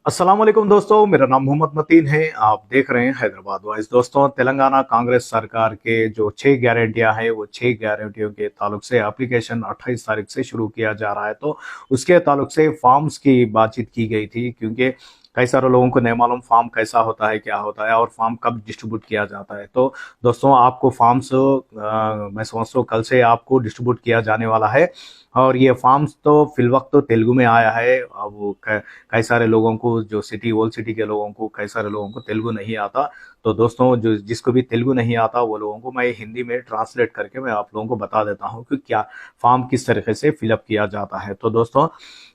अस्सलाम वालेकुम दोस्तों, मेरा नाम मोहम्मद मतीन है। आप देख रहे हैं हैदराबाद वॉइस। दोस्तों, तेलंगाना कांग्रेस सरकार के जो 6 गारंटियां हैं वो 6 गारंटियों के ताल्लुक से एप्लीकेशन 28 तारीख से शुरू किया जा रहा है। तो उसके ताल्लुक से फॉर्म्स की बातचीत की गई थी, क्योंकि कई सारे लोगों को नहीं मालूम फॉर्म कैसा होता है, क्या होता है और फॉर्म कब डिस्ट्रीब्यूट किया जाता है। तो दोस्तों, आपको फॉर्म्स मैं समझता हूँ कल से आपको डिस्ट्रीब्यूट किया जाने वाला है। और ये फॉर्म्स तो फिलवक्त तो तेलुगु में आया है। अब कई सारे लोगों को, जो सिटी ओल्ड सिटी के लोगों को, कई सारे लोगों को तेलुगु नहीं आता। तो दोस्तों, जो जिसको भी तेलुगु नहीं आता वो लोगों को मैं हिंदी में ट्रांसलेट करके मैं आप लोगों को बता देता हूँ कि क्या फॉर्म किस तरीके से फिलअप किया जाता है। तो दोस्तों,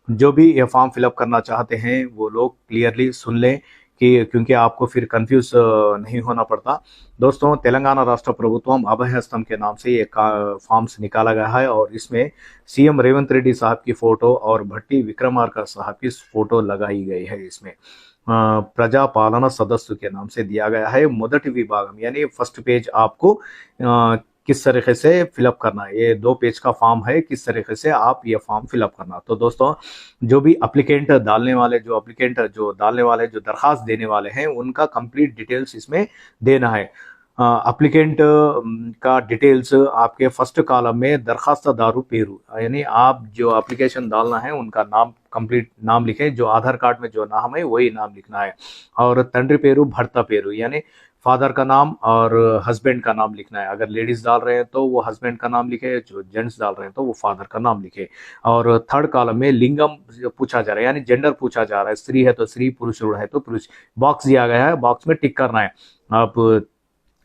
जो भी ये फॉर्म फिलअप करना चाहते हैं वो लोग क्लियरली सुन लें, कि क्योंकि आपको फिर कंफ्यूज नहीं होना पड़ता। दोस्तों, तेलंगाना राष्ट्र प्रभुत्वम अभय हस्तम के नाम से ये फॉर्म्स निकाला गया है, और इसमें सीएम रेवंत रेड्डी साहब की फोटो और भट्टी विक्रमार्का साहब की फोटो लगाई गई है। इसमें प्रजा पालना सदस्य के नाम से दिया गया है। मोदटी विभागम यानी फर्स्ट पेज आपको किस तरीके से फिलअप करना है, ये 2 पेज का फॉर्म है, किस तरीके से आप ये फॉर्म फिलअप करना। तो दोस्तों, जो भी अप्लीकेंट डालने वाले जो दरखास्त देने वाले हैं उनका कंप्लीट डिटेल्स इसमें देना है। अप्लीकेंट का डिटेल्स आपके फर्स्ट कॉलम में दरखास्त दारू पेरू, यानी आप जो एप्लीकेशन डालना है उनका नाम, कंप्लीट नाम लिखें। जो आधार कार्ड में जो नाम है वही नाम लिखना है। और तंड्री पेरू भरता पेरू यानी फादर का नाम और हस्बैंड का नाम लिखना है। अगर लेडीज डाल रहे हैं तो वो हस्बैंड का नाम लिखे, जो जेंट्स डाल रहे हैं तो वो फादर का नाम लिखे। और थर्ड कॉलम में लिंगम पूछा जा रहा है, यानी जेंडर पूछा जा रहा है। स्त्री है तो स्त्री, पुरुष है तो पुरुष, बॉक्स दिया गया है, बॉक्स में टिक करना है। आप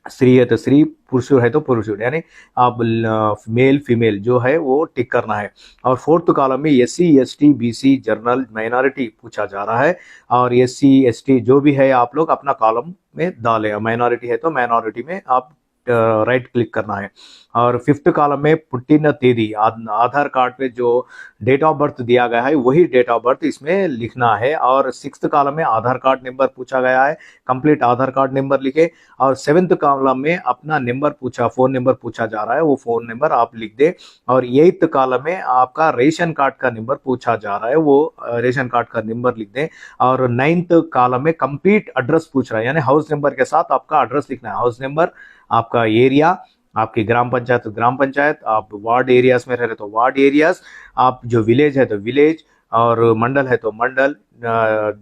स्त्री है तो स्त्री, पुरुष है तो पुरुष, यानी आप मेल फीमेल जो है वो टिक करना है। और फोर्थ कॉलम में SC ST BC general minority पूछा जा रहा है। और एससी एसटी जो भी है आप लोग अपना कॉलम में डालें। माइनॉरिटी है तो माइनॉरिटी में आप राइट क्लिक करना है। और फिफ्थ कॉलम में पुट्टिन तेदी, आधार कार्ड पे जो डेट ऑफ बर्थ दिया गया है वही डेट ऑफ बर्थ इसमें लिखना है। और सिक्स्थ कॉलम में आधार कार्ड नंबर पूछा गया है, कंप्लीट आधार कार्ड नंबर लिखे। और सेवेंथ कॉलम में अपना नंबर पूछा, फोन नंबर पूछा जा रहा है, वो फोन नंबर आप लिख दे। और एट्थ कॉलम में आपका रेशन कार्ड का नंबर पूछा जा रहा है, वो रेशन कार्ड का नंबर लिख दें। और नाइन्थ कॉलम में कंप्लीट एड्रेस पूछ रहा है, यानी हाउस नंबर के साथ आपका एड्रेस लिखना है। हाउस नंबर, आपका एरिया, आपकी ग्राम पंचायत ग्राम पंचायत, आप वार्ड एरियाज में रह रहे तो वार्ड एरियाज, आप जो विलेज है तो विलेज, और मंडल है तो मंडल,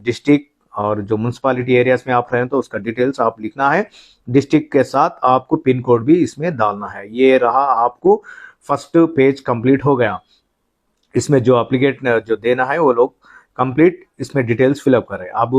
डिस्ट्रिक्ट, और जो म्यूनसिपालिटी एरियाज में आप रहे हैं तो उसका डिटेल्स आप लिखना है। डिस्ट्रिक्ट के साथ आपको पिन कोड भी इसमें डालना है। ये रहा, आपको फर्स्ट पेज कंप्लीट हो गया। इसमें जो एप्लीकेट जो देना है वो लोग कंप्लीट इसमें डिटेल्स फिलअप करें। अब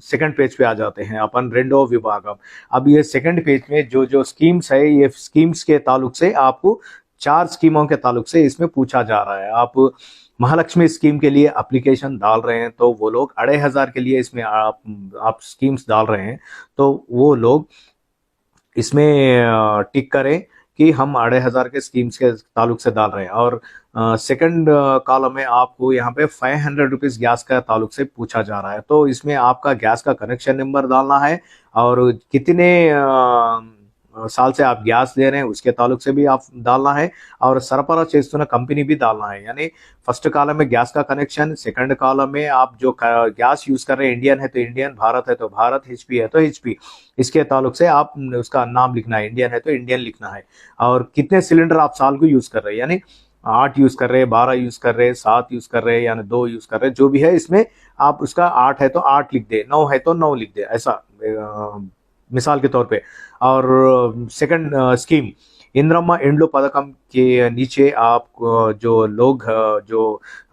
सेकंड पेज पे आ जाते हैं अपन, रेंडो विभागम। अब ये सेकंड पेज में जो जो स्कीम्स है, ये स्कीम्स के ताल्लुक से आपको 4 स्कीमों के ताल्लुक से इसमें पूछा जा रहा है। आप महालक्ष्मी स्कीम के लिए एप्लीकेशन डाल रहे हैं तो वो लोग 2500 के लिए इसमें आप स्कीम्स डाल रहे हैं तो वो लोग इसमें टिक करें कि हम 2500 के स्कीम्स के ताल्लुक से डाल रहे हैं। और सेकंड कॉलम में आपको यहाँ पे 500 रुपीज गैस का ताल्लुक से पूछा जा रहा है, तो इसमें आपका गैस का कनेक्शन नंबर डालना है। और कितने साल से आप गैस ले रहे हैं उसके ताल्लुक से भी आप डालना है। और सरपरा చేస్తున్న कंपनी भी डालना है, यानी फर्स्ट कॉलम में गैस का कनेक्शन, सेकंड कॉलम में आप जो गैस यूज कर रहे हैं, इंडियन है तो इंडियन, भारत है तो भारत, एचपी है तो एचपी, इसके ताल्लुक से आप उसका नाम लिखना है। इंडियन है तो इंडियन लिखना है। और कितने सिलेंडर आप साल को यूज कर रहे हैं, यानी 8 यूज कर रहे हैं, 12 यूज कर रहे हैं, 7 यूज कर रहे हैं, यानी 2 यूज कर रहे हैं, जो भी है इसमें आप उसका 8 है तो 8 लिख दे, 9 है तो 9 लिख दे, ऐसा मिसाल के तौर पे। और सेकंड स्कीम इंद्रम्मा इंड्लो पदकम के नीचे आप जो लोग जो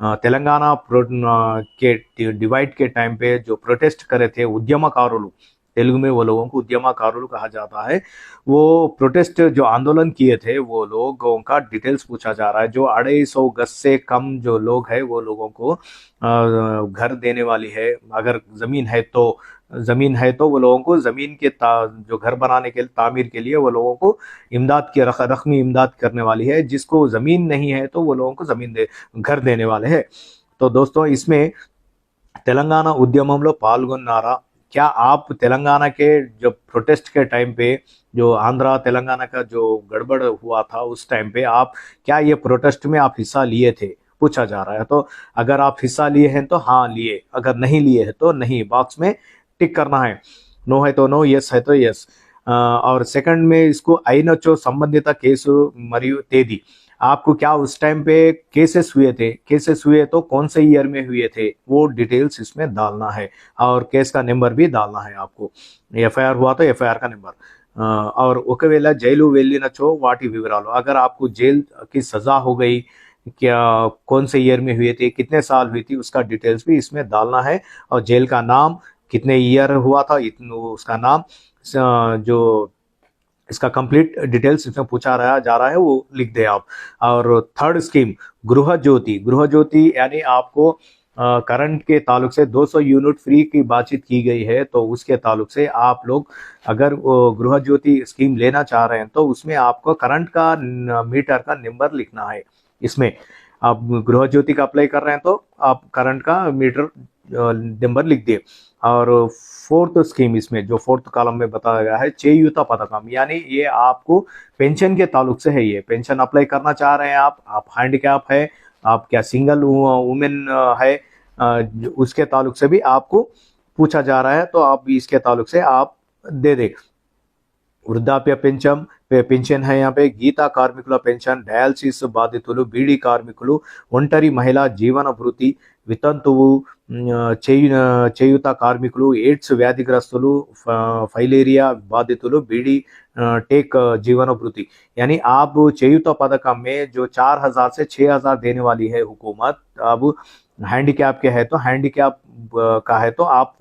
तेलंगाना के डिवाइड के टाइम पे जो प्रोटेस्ट करे थे, उद्यमकारुलु, तेलुगु में वो लोगों को उद्यमकारुलु कहा जाता है, वो प्रोटेस्ट जो आंदोलन किए थे वो लोगों का डिटेल्स पूछा जा रहा है। जो 250 गज से कम जो लोग हैं वो लोगों को घर देने वाली है। अगर जमीन है तो वो लोगों को जमीन के जो घर बनाने के लिए, तामीर के लिए वो लोगों को इमदाद की रकमी इमदाद करने वाली है। जिसको जमीन नहीं है तो वो लोगों को घर देने वाले हैं। तो दोस्तों, इसमें तेलंगाना उद्यमंलो पाल्गొన్నారా? क्या आप तेलंगाना के जो प्रोटेस्ट के टाइम पे, जो आंध्रा तेलंगाना का जो गड़बड़ हुआ था उस टाइम पे, आप क्या ये प्रोटेस्ट में आप हिस्सा लिए थे? पूछा जा रहा है। तो अगर आप हिस्सा लिए हैं तो हाँ लिए, अगर नहीं लिए हैं तो नहीं, बॉक्स में टिक करना है। नो है तो नो, यस है तो यस। और सेकंड में इसको అయినచో సంబంధిత కేసు మరియు తేదీ, आपको क्या उस टाइम पे केसेस हुए थे, केसेस हुए तो कौन से ईयर में हुए थे, वो डिटेल्स इसमें डालना है। और केस का नंबर भी डालना है आपको, एफआईआर हुआ तो एफआईआर का नंबर। और ఒకవేళ జైలు వెళ్ళినచో వాటి వివరాలు, अगर आपको जेल की सजा हो गई, क्या कौन से ईयर में हुए थे, कितने साल हुई थी, उसका डिटेल्स भी इसमें डालना है। और जेल का नाम, कितने ईयर हुआ था उसका नाम, जो इसका कंप्लीट डिटेल्स इसमें पूछा रहा जा रहा है वो लिख दे आप। और थर्ड स्कीम गृह ज्योति, गृह ज्योति यानी आपको करंट के ताल्लुक से 200 यूनिट फ्री की बातचीत की गई है, तो उसके ताल्लुक से आप लोग अगर गृह ज्योति स्कीम लेना चाह रहे हैं तो उसमें आपको करंट का मीटर का नंबर लिखना है। इसमें आप गृह ज्योति का अप्लाई कर रहे हैं तो आप करंट का मीटर नंबर लिख दिए। और फोर्थ स्कीम, इसमें जो फोर्थ कॉलम में बताया गया है చేయూత पथकम, यानी ये आपको पेंशन के ताल्लुक से है। ये पेंशन अप्लाई करना चाह रहे हैं आप हैंडीकैप है, आप क्या सिंगल वुमेन है, उसके ताल्लुक से भी आपको पूछा जा रहा है, तो आप भी इसके ताल्लुक से आप दे दे। వృద్ధాప్య పెన్షన్ है यहाँ पे, గీతా కార్మికుల పెన్షన్, డయాలసిస్ బాధితులు, బీడీ కార్మికులు, ఒంటరి మహిళా జీవన భృతి, వితంతువు, చేయూత కార్మికులు, ఎయిడ్స్ వ్యాధిగ్రస్తులు, ఫైలేरिया बाधितुలు, बीडी टेक जीवन भृति, यानी आप చేయూత पदकम में जो 4000 से 6000 देने वाली है हुकूमत, अब हैंडीकैप के है तो हैंडीकैप का है तो आप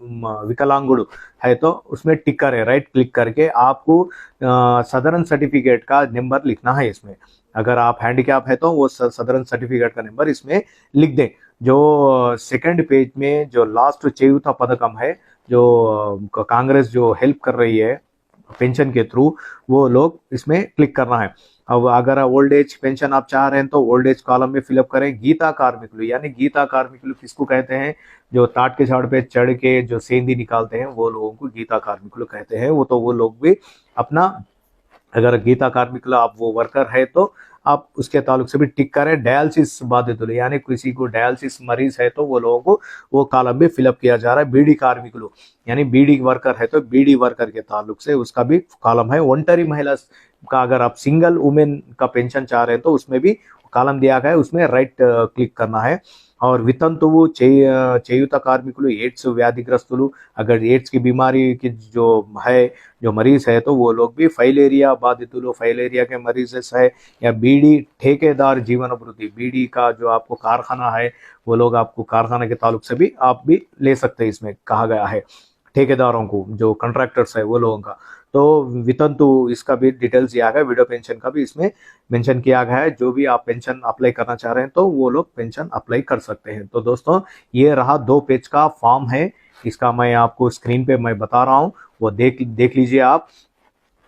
विकलांगुड़ है तो उसमें टिक करें, राइट क्लिक करके आपको सदरन सर्टिफिकेट का नंबर लिखना है इसमें। अगर आप हैंडीकैप है तो वो सदरन सर्टिफिकेट का नंबर इसमें लिख दें। जो सेकंड पेज में जो लास्ट చేయూత पदकम है, जो कांग्रेस जो हेल्प कर रही है पेंशन के थ्रू, वो लोग इसमें क्लिक करना है। अब अगर ओल्ड एज पेंशन आप चाह रहे हैं तो ओल्ड एज कॉलम में फिलअप करें। गीता कार्मिकुलु, यानी गीता कार्मिकुलु किसको कहते हैं, जो ताट के झाड़ पे चढ़ के जो सेंधी निकालते हैं वो लोगों को गीता कार्मिकुलु कहते हैं। वो तो वो लोग भी अपना, अगर गीता कार्मिकुलु आप वो वर्कर है तो आप उसके ताल्लुक से भी टिक करें। डायलिसिस बाधितुलु, यानी किसी को डायलिसिस मरीज है तो वो लोगों को वो कॉलम भी फिलअप किया जा रहा है। बीडी कार्मिकुलु, यानी बीडी वर्कर है तो बीडी वर्कर के ताल्लुक से उसका भी कॉलम है। ఒంటరి महिला का, अगर आप सिंगल वुमेन का पेंशन चाह रहे हैं तो उसमें भी कॉलम दिया गया है, उसमें राइट क्लिक करना है। और वितंतुవు, చేయూత कार्मिकुलु, एड्स व्याधिग्रस्तुलु, अगर एड्स की बीमारी की जो है, जो मरीज है तो वो लोग भी, फाइलेरिया बाधितुलु, फाइलेरिया के मरीज है, या बीडी ठेकेदार जीवन भृति, बीडी का जो आपको कारखाना है वो लोग आपको कारखाना के ताल्लुक से भी आप भी ले सकते हैं। इसमें कहा गया है ठेकेदारों को, जो कॉन्ट्रैक्टर्स है वो लोगों का। तो वितंतु इसका भी डिटेल्स दिया गया है, विडो पेंशन का भी इसमें मेंशन किया गया है। जो भी आप पेंशन अप्लाई करना चाह रहे हैं तो वो लोग पेंशन अप्लाई कर सकते हैं। तो दोस्तों ये रहा 2 पेज का फॉर्म है, इसका मैं आपको स्क्रीन पे मैं बता रहा हूँ, वो देख लीजिए आप।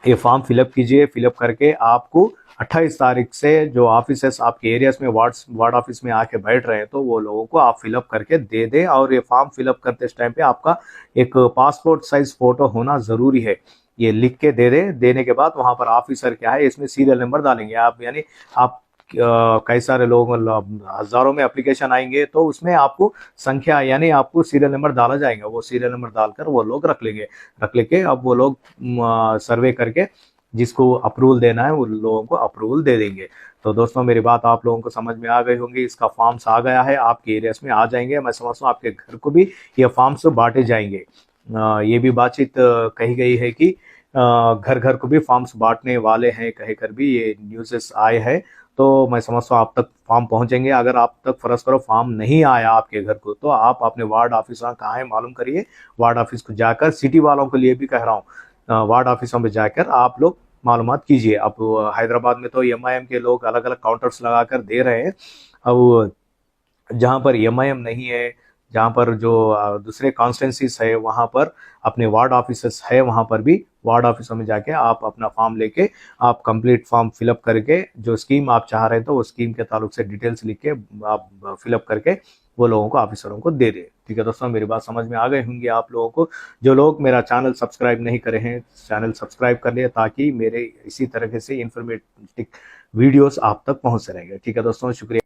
ये फॉर्म फिलअप कीजिए, फिलअप करके आपको 28 तारीख से जो ऑफिसर्स आपके एरियाज में वार्ड ऑफिस में आके बैठ रहे हैं तो वो लोगों को आप फिलअप करके दे दें। और ये फॉर्म फिलअप करते इस टाइम पे आपका एक पासपोर्ट साइज फोटो होना जरूरी है, ये लिख के दे दें। देने के बाद वहां पर ऑफिसर क्या है इसमें सीरियल नंबर डालेंगे आप, यानी आप कई सारे लोग, हजारों में एप्लीकेशन आएंगे तो उसमें आपको संख्या यानी आपको सीरियल नंबर डाला जाएगा, वो सीरियल नंबर डालकर वो लोग रख लेके अब वो लोग सर्वे करके जिसको अप्रूवल देना है वो लोगों को अप्रूवल दे देंगे। तो दोस्तों मेरी बात आप लोगों को समझ में आ गई होंगी, इसका फॉर्म्स आ गया है, आपके एरियाज में आ जाएंगे। मैं समझता हूँ आपके घर को भी ये फॉर्म्स बांटे जाएंगे। ये भी बातचीत कही गई है कि घर घर को भी फॉर्म्स बांटने वाले हैं कहकर भी ये न्यूज़ेस आए हैं। तो मैं समझता हूँ आप तक फॉर्म पहुंचेंगे। अगर आप तक फर्ज करो फॉर्म नहीं आया आपके घर को तो आप अपने वार्ड ऑफिस कहाँ है मालूम करिए, वार्ड ऑफिस को जाकर, सिटी वालों के लिए भी कह रहा हूँ, वार्ड ऑफिसों में जाकर आप लोग मालूमात कीजिए। अब हैदराबाद में तो एमआईएम के लोग अलग अलग काउंटर्स लगाकर दे रहे हैं। अब जहाँ पर एमआईएम नहीं है, जहाँ पर जो दूसरे कॉन्स्टिट्यूंसीज है वहाँ पर अपने वार्ड ऑफिसर्स है, वहाँ पर भी वार्ड ऑफिसों में जाके आप अपना फॉर्म लेके आप कंप्लीट फॉर्म फिलअप करके जो स्कीम आप चाह रहे हैं तो वो स्कीम के ताल्लुक से डिटेल्स लिख के आप फिलअप करके वो लोगों को, ऑफिसरों को दे दे। ठीक है दोस्तों, मेरी बात समझ में आ गई होंगी आप लोगों को। जो लोग मेरा चैनल सब्सक्राइब नहीं करे हैं, चैनल सब्सक्राइब कर लिए ताकि मेरे इसी तरह से इंफॉर्मेटिव वीडियोस आप तक पहुंच रहेंगे। ठीक है दोस्तों, शुक्रिया।